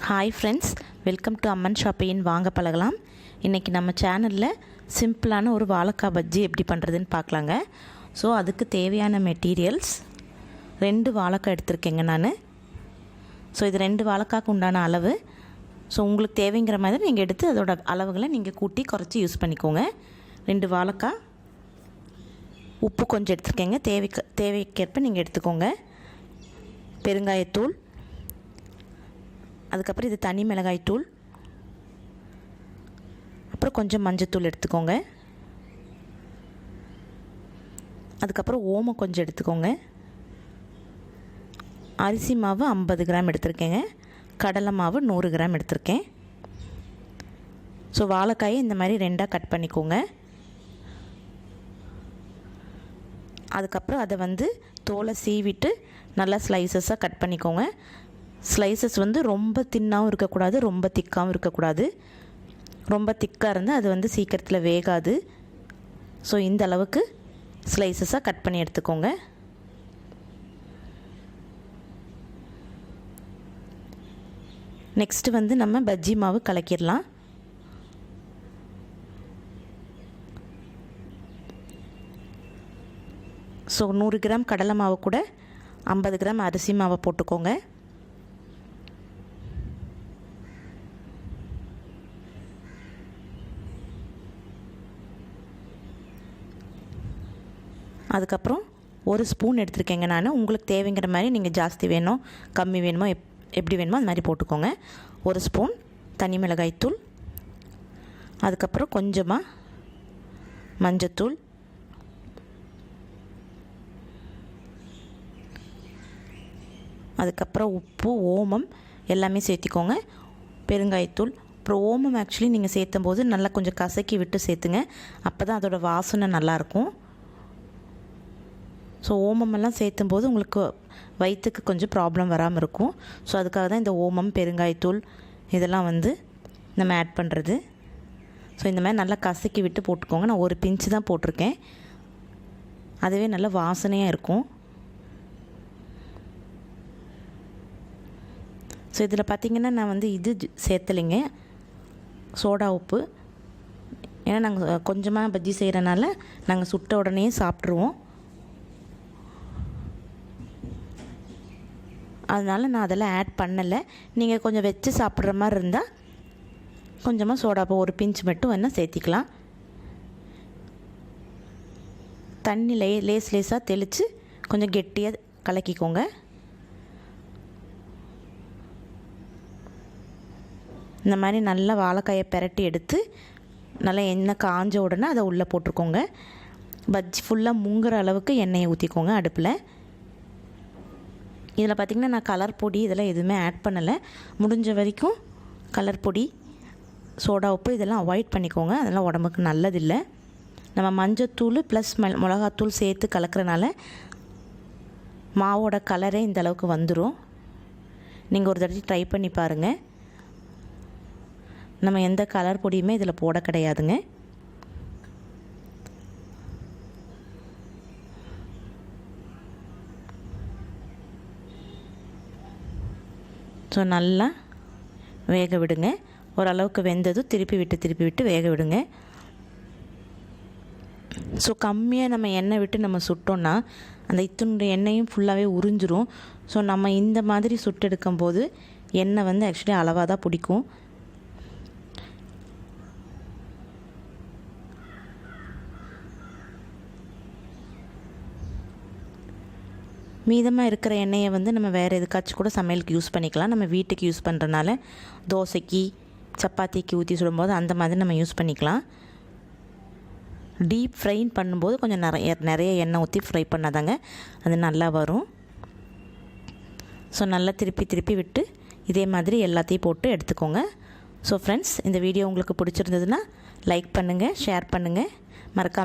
Hi friends, welcome to Amman shopping. வாங்க பழகலாம். இன்றைக்கி நம்ம சேனலில் சிம்பிளான ஒரு வாழைக்காய் பஜ்ஜி எப்படி பண்ணுறதுன்னு பார்க்கலாங்க. ஸோ அதுக்கு தேவையான மெட்டீரியல்ஸ் 2 வாழைக்காய் எடுத்திருக்கேங்க நான். ஸோ இது 2 வாழைக்காய்க்கு உண்டான அளவு. ஸோ உங்களுக்கு தேவைங்கிற மாதிரி நீங்கள் எடுத்து அதோட அளவுகளை நீங்கள் கூட்டி குறைச்சி யூஸ் பண்ணிக்கோங்க. 2 வாழைக்காய், உப்பு கொஞ்சம் எடுத்துருக்கேங்க, தேவைக்கேற்ப நீங்கள் எடுத்துக்கோங்க. பெருங்காயத்தூள், அதுக்கப்புறம் இது தனி மிளகாய் தூள், அப்புறம் கொஞ்சம் மஞ்சத்தூள் எடுத்துக்கோங்க. அதுக்கப்புறம் ஓமம் கொஞ்சம் எடுத்துக்கோங்க. அரிசி மாவு 50 கிராம் எடுத்திருக்கேங்க. கடலை மாவு 100 கிராம் எடுத்திருக்கேன். ஸோ வாழைக்காயை இந்த மாதிரி 2ஆக கட் பண்ணிக்கோங்க. அதுக்கப்புறம் அதை தோலை சீவிட்டு நல்லா ஸ்லைசஸாக கட் பண்ணிக்கோங்க. ஸ்லைசஸ் ரொம்ப தின்னாகவும் இருக்கக்கூடாது, ரொம்ப திக்காகவும் இருக்கக்கூடாது. ரொம்ப திக்காக இருந்தால் அது சீக்கிரத்தில் வேகாது. ஸோ இந்த அளவுக்கு ஸ்லைசஸாக கட் பண்ணி எடுத்துக்கோங்க. நெக்ஸ்ட்டு நம்ம பஜ்ஜி மாவு கலக்கிடலாம். ஸோ 100 கிராம் கடலை மாவு கூட 50 கிராம் அரிசி மாவை போட்டுக்கோங்க. அதுக்கப்புறம் 1 ஸ்பூன் எடுத்துருக்கேங்க நான். உங்களுக்கு தேவைங்கிற மாதிரி நீங்கள் ஜாஸ்தி வேணும், கம்மி வேணுமோ, எப்படி வேணுமோ அந்த மாதிரி போட்டுக்கோங்க. 1 ஸ்பூன் தனி மிளகாய் தூள், அதுக்கப்புறம் கொஞ்சமாக மஞ்சத்தூள், அதுக்கப்புறம் உப்பு, ஓமம் எல்லாமே சேர்த்திக்கோங்க. பெருங்காயத்தூள், அப்புறம் ஓமம் ஆக்சுவலி நீங்கள் சேர்த்தும் போது நல்லா கொஞ்சம் கசக்கி விட்டு சேர்த்துங்க. அப்போ தான் அதோட வாசனை நல்லாயிருக்கும். ஸோ ஓமமெல்லாம் சேர்த்தும் போது உங்களுக்கு வயிற்றுக்கு கொஞ்சம் ப்ராப்ளம் வராமல் இருக்கும். ஸோ அதுக்காக தான் இந்த ஓமம், பெருங்காயத்தூள் இதெல்லாம் நம்ம ஆட் பண்ணுறது. ஸோ இந்த மாதிரி நல்லா கசக்கி விட்டு போட்டுக்கோங்க. நான் 1 பிஞ்சு தான் போட்டிருக்கேன், அதுவே நல்ல வாசனையாக இருக்கும். ஸோ இதில் பார்த்திங்கன்னா நான் இது சேர்த்தலைங்க, சோடா உப்பு. ஏன்னா நாங்கள் கொஞ்சமாக பஜ்ஜி செய்கிறனால நாங்கள் சுட்ட உடனே சாப்பிட்ருவோம். அதனால் நான் அதெல்லாம் ஆட் பண்ணலை. நீங்கள் கொஞ்சம் வச்சு சாப்பிட்ற மாதிரி இருந்தால் கொஞ்சமாக சோடாப்போ 1 பிஞ்ச் மட்டும் வேணால் சேர்த்திக்கலாம். தண்ணி லேஸாக தெளித்து கொஞ்சம் கெட்டியாக கலக்கிக்கோங்க. இந்த மாதிரி நல்லா வாழைக்காயை பிரட்டி எடுத்து நல்லா எண்ணெய் காஞ்ச உடனே அதை உள்ளே போட்டுக்கோங்க. பஜ்ஜி ஃபுல்லாக முங்குற அளவுக்கு எண்ணெயை ஊற்றிக்கோங்க அடுப்பில். இதில் பார்த்திங்கன்னா நான் கலர் பொடி இதெல்லாம் எதுவுமே ஆட் பண்ணலை. முடிஞ்ச வரைக்கும் கலர் பொடி, சோடா உப்பு இதெல்லாம் அவாய்ட் பண்ணிக்கோங்க, அதெல்லாம் உடம்புக்கு நல்லதில்லை. நம்ம மஞ்சத்தூள் ப்ளஸ் மிளகாத்தூள் சேர்த்து கலக்கிறனால மாவோட கலரே இந்த அளவுக்கு வந்துடும். நீங்கள் ஒரு தடவை ட்ரை பண்ணி பாருங்கள். நம்ம எந்த கலர் பொடியுமே இதில் போட கிடையாதுங்க. ஸோ நல்லா வேக விடுங்க. ஓரளவுக்கு வெந்ததும் திருப்பி விட்டு வேக விடுங்க. ஸோ கம்மியாக நம்ம எண்ணெய் விட்டு நம்ம சுட்டோன்னா அந்த இத்துண்டு எண்ணெயும் ஃபுல்லாகவே உறிஞ்சிரும். ஸோ நம்ம இந்த மாதிரி சுட்டு எடுக்கும்போது எண்ணெய் ஆக்சுவலி அளவாக தான் பிடிக்கும். மீதமாக இருக்கிற எண்ணெயை நம்ம வேறு எதுக்காச்சும் கூட சமையலுக்கு யூஸ் பண்ணிக்கலாம். நம்ம வீட்டுக்கு யூஸ் பண்ணுறனால தோசைக்கு, சப்பாத்திக்கு ஊற்றி சுடும்போது அந்த மாதிரி நம்ம யூஸ் பண்ணிக்கலாம். டீப் ஃப்ரைன் பண்ணும்போது கொஞ்சம் நிறைய எண்ணெய் ஊற்றி ஃப்ரை பண்ணாதாங்க அது நல்லா வரும். ஸோ நல்லா திருப்பி விட்டு இதே மாதிரி எல்லாத்தையும் போட்டு எடுத்துக்கோங்க. ஸோ ஃப்ரெண்ட்ஸ், இந்த வீடியோ உங்களுக்கு பிடிச்சிருந்ததுன்னா லைக் பண்ணுங்கள், ஷேர் பண்ணுங்கள், மறக்காமல்